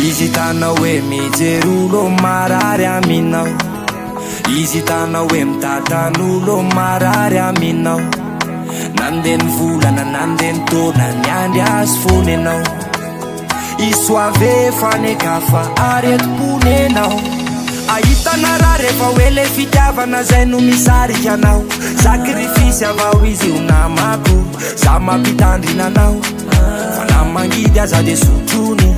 Izy tanao hoe mijery marary aminao, izy tanao hoe mitatan'olo marary aminao. Nandeha ny volana nandeha ny taona ny andry azy fony anao, isoave fanekafa ary etoponenao. Ahitana raha rehefa hoe le fitiavana zay no misarika anao. Sakrifisy avao izy io namako, za mampitandrina anao. Fa na mangidy aza de sotrony,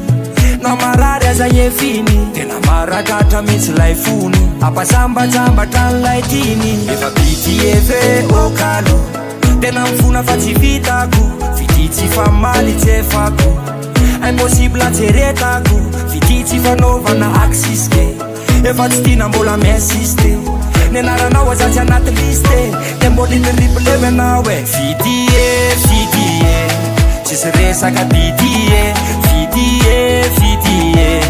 na marary aza efiny. Tena marakatra mitsy lay fony, ampasambatsambatra n'lay tiny. Efa pitieve okalo, tena mifona fa tsy vitako. Vity tsy famaly tsy efako, impossible atseretako. Vity tsy fanaovana aksiske, efa tsy tina mbola miinsiste. Nianaranao aza tsy anaty liste, de mbola iteriblemy anao e. Vitie, vitie, tsisy resaka bitie. Vitie, vitie,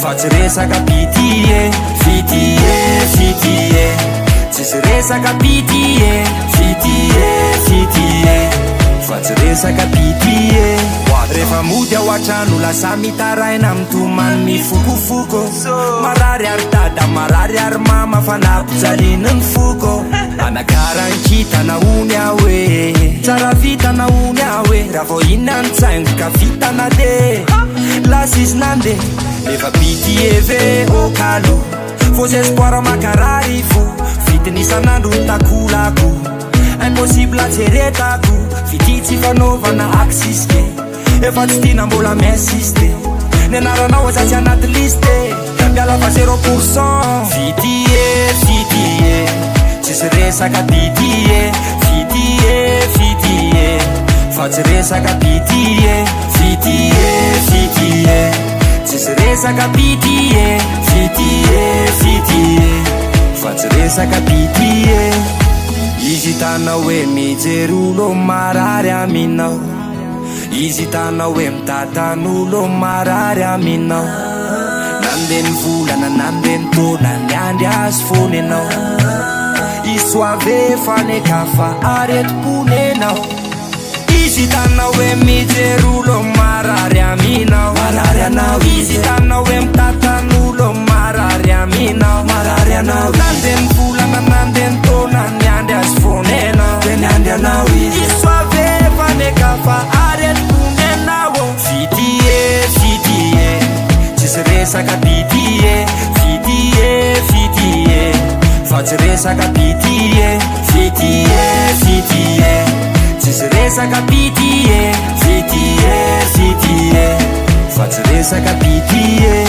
fa tsy resaka bitie. Vitie, vitie, tsisy resaka bitie. Vitie, vitie, fa tsy resaka bitie. Rehefa mody ao atrano lasa mitaraina mitomany mifokofoko. Marary ary dada, marary ary mama, fa nampijaliana ny foko. Anakarankita naony aho e, tsara vita naony aho e. Raha vao ina ny tsaingo ka vitana de lasa izy nande. Efa pitieve okalo, faux espoir makarary fo. Vitiny isan'andro ny takolako, impossible atseretako. Vity tsy fanaovana aksiske, efa tsy tina mbola miinsiste. Nianaranao aza tsy anaty liste, miala fa 0%. Vitie, vitie, tsisy resaka bitie. Vitie, vitie, fa tsy resaka bitie. Vitie, vitie, tsisy resaka bitie. Vitie, vitie, fa tsy resaka bitie. Izy tanao hoe mijery olo marary aminao, izy tanao hoe mitatan'olo marary aminao. Nandeha ny volana nandeha ny taona ny andry azy fony anao, isoave fanekafa ary etoponenao. Izy tanao hoe mijery olo marary aminao, marary anao. Izy tanao hoe mitatan'olo marary aminao, marary anao. Nandeha ny volana nandeha ny taona ny andry azy fony anao, de ny andry anao. Isoave fanekafa ary etoponenao. Vitie, vitie, tsisy resaka bitie. Vitie, vitie, fa tsy resaka bitie. Vitie, vitie, tsisy resaka bitie. Vitie, vitie, fa tsy resaka bitie.